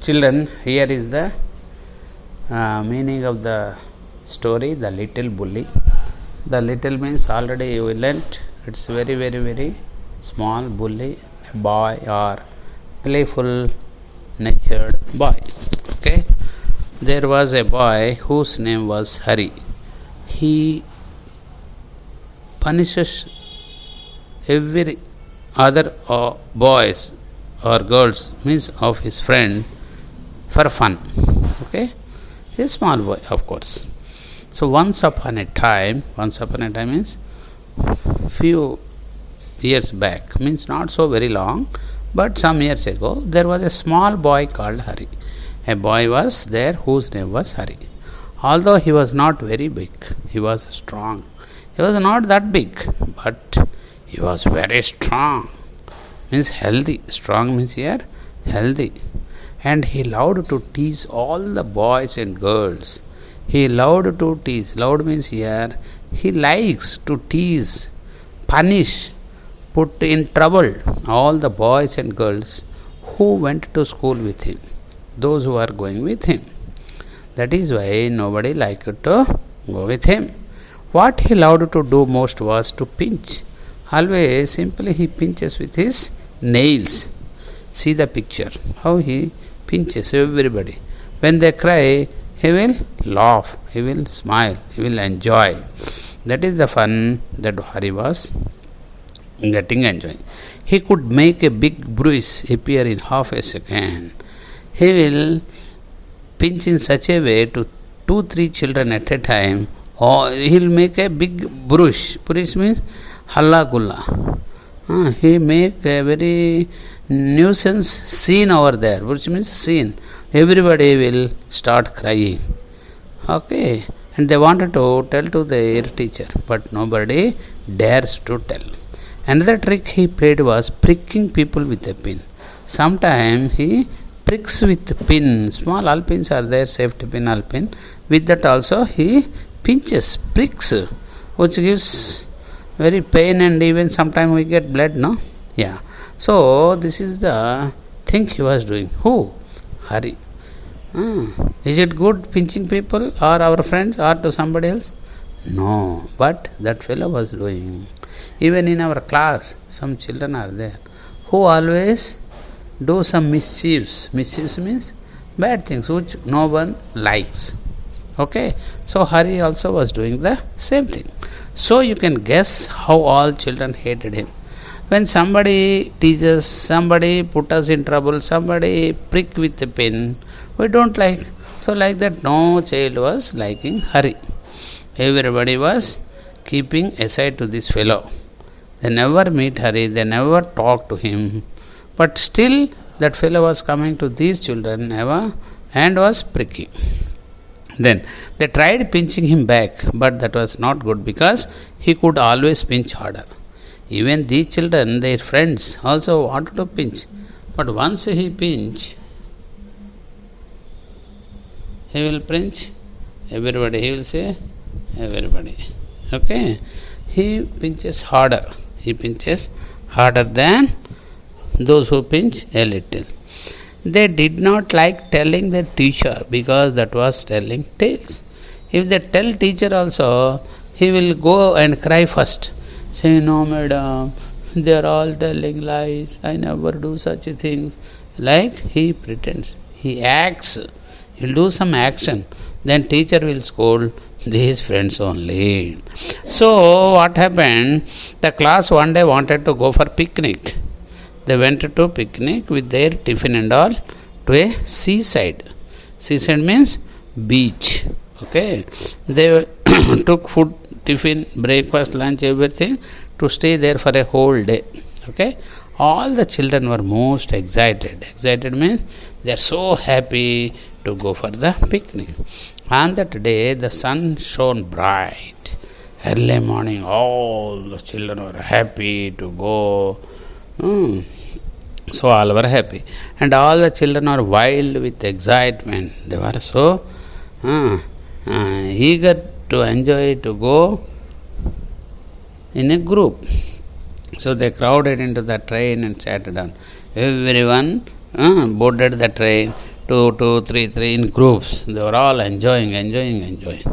Children, here is the meaning of the story, the little bully. The little means already you learnt. It's very small bully, a boy or playful natured boy. Okay, there was a boy whose name was Hari. He punishes every other boys or girls, means of his friend, for fun. Okay, he's a small boy, of course. So once upon a time means few years back, means not so very long, but some years ago, there was a small boy called Hari. A boy was there whose name was Hari. Although he was not very big, he was strong. He was not that big, but he was very strong, means healthy. Strong means here healthy. And he loved to tease all the boys and girls. He loved to tease. Loved means here he likes to tease, punish, put in trouble all the boys and girls who went to school with him, those who are going with him. That is why nobody liked to go with him. What he loved to do most was to pinch. Always simply he pinches with his nails. See the picture, how he pinches everybody. When they cry, he will laugh, he will smile, he will enjoy. That is the fun that Hari was enjoying. He could make a big bruise appear in half a second. He will pinch in such a way to 2-3 children at a time, or he will make a big bruise. Bruise means halla gulla. He make a very nuisance scene over there, which means scene. Everybody will start crying. Okay, and they wanted to tell to their teacher, but nobody dares to tell. Another trick he played was pricking people with a pin. Sometimes he pricks with pin. Small alpins are there, safety pin, alpin. With that also he pinches, pricks, which gives very pain, and even sometimes we get blood, no? Yeah. So this is the thing he was doing. Who? Hari. Is it good pinching people or our friends or to somebody else? No, but that fellow was doing. Even in our class, some children are there who always do some mischiefs. Mischiefs means bad things which no one likes. Okay, so Hari also was doing the same thing. So you can guess how all children hated him. When somebody teases, somebody put us in trouble, somebody prick with a pin, we don't like. So like that, no child was liking Hari. Everybody was keeping aside to this fellow. They never meet Hari, they never talk to him. But still that fellow was coming to these children ever and was pricking. Then they tried pinching him back, but that was not good because he could always pinch harder. Even these children, their friends, also wanted to pinch. But once he pinch, he will pinch everybody. He will say everybody. Okay? He pinches harder. He pinches harder than those who pinch a little. They did not like telling their teacher because that was telling tales. If they tell teacher also, he will go and cry first. Say, no madam, they are all telling lies. I never do such things. Like he pretends. He acts. He will do some action. Then teacher will scold these friends only. So what happened? The class one day wanted to go for picnic. They went to picnic with their tiffin and all to a seaside. Seaside means beach. Okay. They took food, tiffin, breakfast, lunch, everything to stay there for a whole day. Okay. All the children were most excited. Excited means they are so happy to go for the picnic. On that day, the sun shone bright. Early morning, all the children were happy to go. So all were happy, and all the children are wild with excitement. They were so eager to enjoy, to go in a group. So they crowded into the train and sat down. Everyone boarded the train. two, three in groups. They were all enjoying.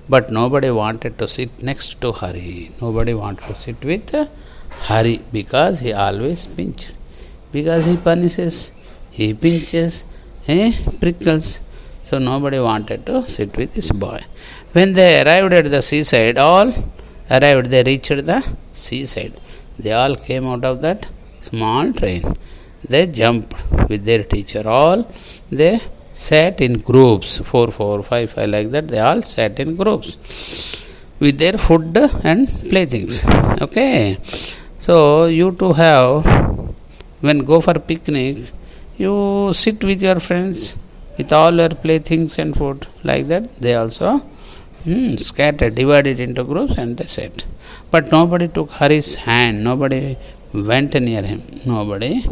But nobody wanted to sit next to Hari. Nobody wanted to sit with Hari because he always pinched. Because he punishes, he pinches, he prickles. So nobody wanted to sit with this boy. When they arrived at the seaside, they reached the seaside. They all came out of that small train. They jumped with their teacher. They sat in groups, 4, 4, 5, 5 like that. They all sat in groups with their food and playthings. Okay. So you too have, when go for picnic, you sit with your friends with all your playthings and food like that. They also scattered, divided into groups, and they sat. But nobody took Hari's hand. Nobody went near him. Nobody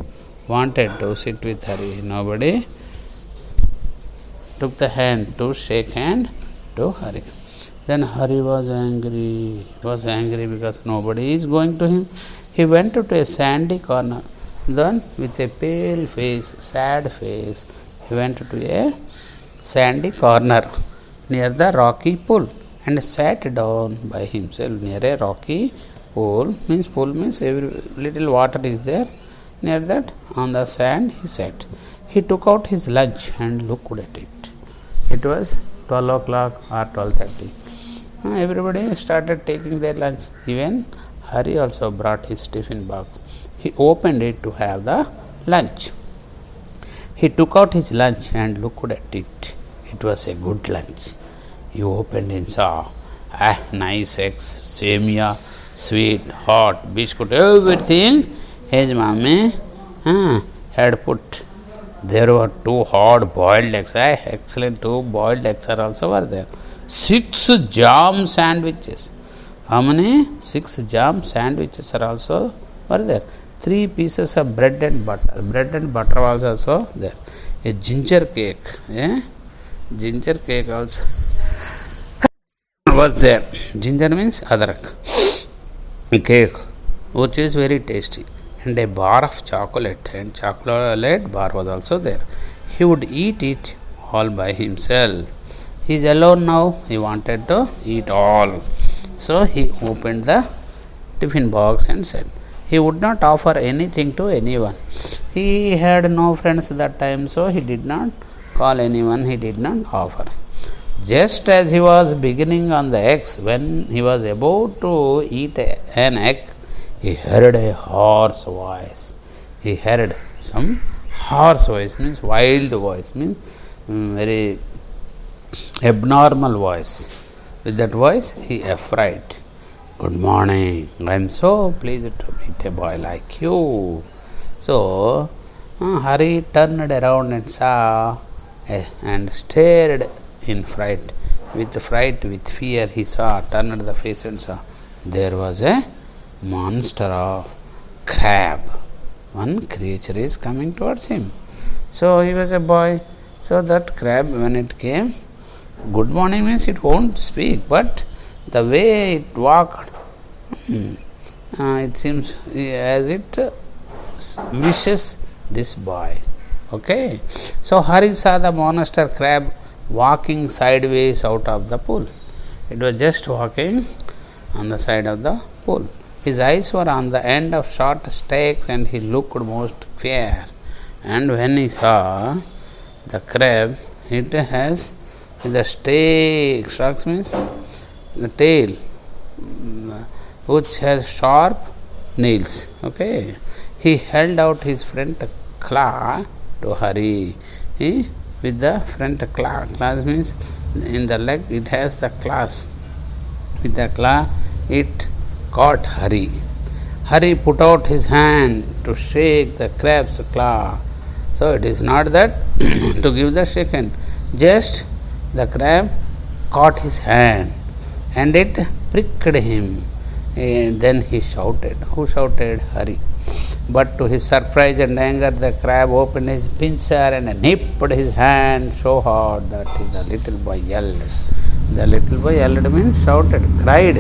wanted to sit with Hari. Nobody took the hand to shake hand to Hari. Then Hari was angry. He was angry because nobody is going to him. He went to a sandy corner. Then with a pale face, sad face, he went to a sandy corner near the rocky pool and sat down by himself near a rocky pool. Pool means every little water is there. Near that, on the sand, he sat. He took out his lunch and looked at it. It was 12 o'clock or 12:30. Everybody started taking their lunch. Even Hari also brought his tiffin box. He opened it to have the lunch. He took out his lunch and looked at it. It was a good lunch. He opened and saw nice eggs, semia, sweet, hot, biscuit, everything his mommy had put. There were 2 hard boiled eggs. Excellent 2 boiled eggs are also were there. 6 jam sandwiches. How many? 6 jam sandwiches are also were there. 3 pieces of bread and butter. Bread and butter was also there. A ginger cake. Ginger cake also was there. Ginger means adrak. Cake, which is very tasty. And a bar of chocolate. And chocolate bar was also there. He would eat it all by himself. He is alone now. He wanted to eat all. So he opened the tiffin box and said, he would not offer anything to anyone. He had no friends that time, so he did not call anyone. He did not offer. Just as he was beginning on the eggs, when he was about to eat an egg, he heard a hoarse voice. He heard some hoarse voice, means wild voice, means very abnormal voice. With that voice, he afraid. Good morning. I am so pleased to meet a boy like you. So Hari turned around and saw and stared in fright. With fear, he saw, turned the face and saw there was a monster of crab. One creature is coming towards him. So he was a boy. So that crab, when it came, good morning means it won't speak, but the way it walked, it seems as it wishes this boy. Okay. So Hari saw the monster crab walking sideways out of the pool. It was just walking on the side of the pool. His eyes were on the end of short stakes and he looked most queer. And when he saw the crab, it has the stake, stakes means the tail, which has sharp nails. Okay. He held out his front claw to Hari. With the front claw. Claws means in the leg it has the claws. With the claw it caught Hari. Hari put out his hand to shake the crab's claw. So it is not that to give the shake hand. Just the crab caught his hand and it pricked him. And then he shouted. Who shouted? Hari. But to his surprise and anger, the crab opened his pincer and nipped his hand so hard that the little boy yelled. The little boy yelled means shouted, cried,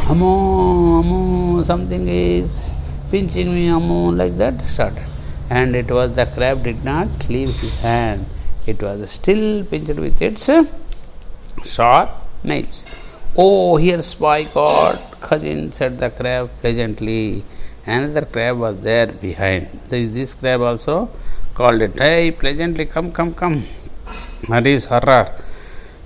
Ammo, Ammo, something is pinching me, Ammo, like that, started. and it was the crab did not leave his hand. It was still pinched with its sharp nails. Oh, here's my God, cousin, said the crab pleasantly. Another crab was there behind. This crab also called it, hey, pleasantly, come, come, come. Hurry's horror.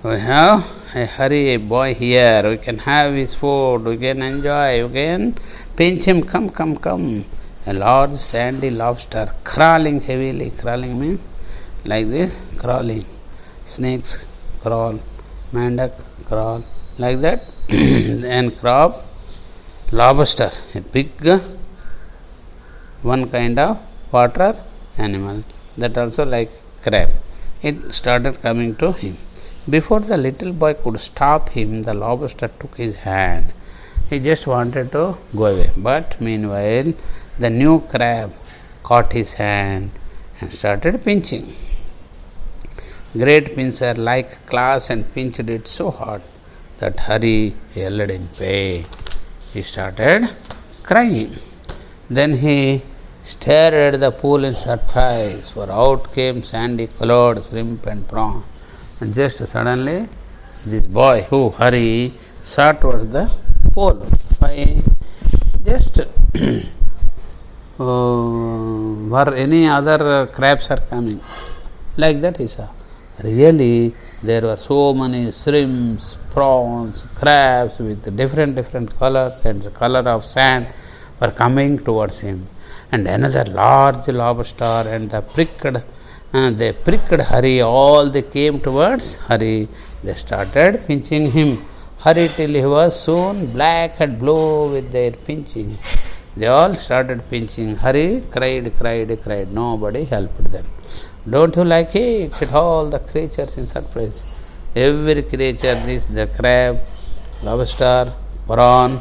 We have a hurry boy here. We can have his food. We can enjoy. We can pinch him. Come, come, come. A large sandy lobster crawling heavily. Crawling means like this. Crawling. Snakes crawl. Mandak crawl. Like that. And crab. Lobster. A big one kind of water animal. That also like crab. It started coming to him. Before the little boy could stop him, the lobster took his hand. He just wanted to go away. But meanwhile, the new crab caught his hand and started pinching. Great pincer like class and pinched it so hard that Hari yelled in pain. He started crying. Then he stared at the pool in surprise, for out came sandy colored shrimp and prawn. And just suddenly, this boy, Hari, saw towards the pole. Why? Just where any other crabs are coming. Like that he saw. Really, there were so many shrimps, prawns, crabs with different colors and the color of sand were coming towards him. And another large lobster and they pricked Hari. All they came towards Hari. They started pinching him. Hari till he was soon black and blue with their pinching. They all started pinching. Hari cried. Nobody helped them. Don't you like it? Said all the creatures in surprise. Every creature, the crab, lobster, prawn,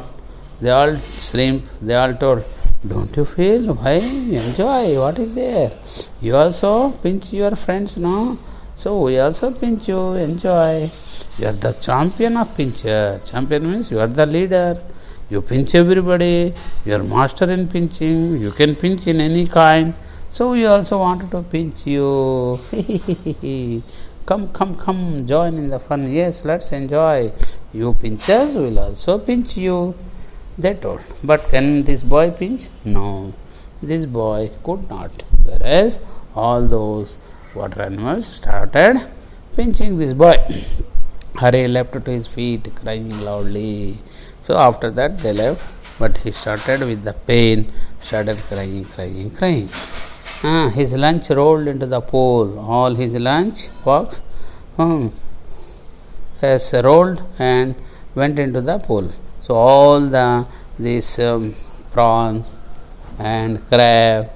they all shrimp, they all told, don't you feel? Why? Enjoy. What is there? You also pinch your friends, no? So we also pinch you. Enjoy. You are the champion of pincher. Champion means you are the leader. You pinch everybody. You are master in pinching. You can pinch in any kind. So we also wanted to pinch you. Come. Join in the fun. Yes, let's enjoy. You pinchers will also pinch you. They told. But can this boy pinch? No. This boy could not. Whereas all those water animals started pinching this boy. Hari left to his feet, crying loudly. So after that they left. But he started with the pain, started crying. His lunch rolled into the pool. All his lunch box has rolled and went into the pool. So all these prawns and crab,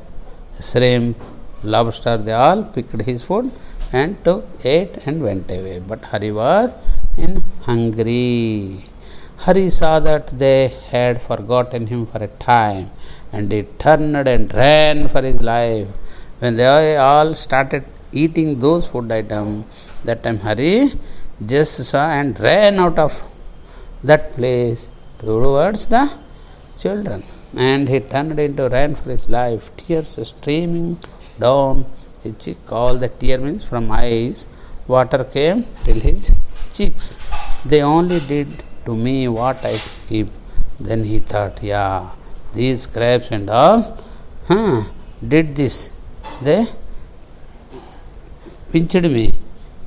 shrimp, lobster, they all picked his food and ate and went away. But Hari was hungry. Hari saw that they had forgotten him for a time, and he turned and ran for his life. When they all started eating those food items, that time Hari just saw and ran out of that place towards the children, and he turned into ran for his life, tears streaming down his cheek. All the tear means from eyes, water came till his cheeks. They only did to me what I give. Then he thought, yeah, these crabs and all did this. They pinched me,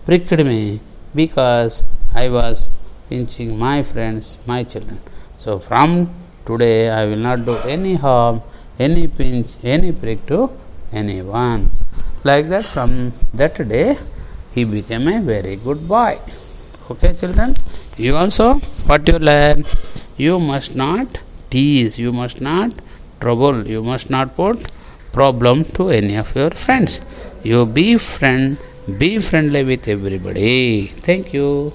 pricked me, because I was pinching my friends, my children. So from today I will not do any harm, any pinch, any prick to anyone. Like that, from that day he became a very good boy. Okay, children, you also what you learn, you must not tease, you must not trouble, you must not put problem to any of your friends. You be friendly with everybody. Thank you.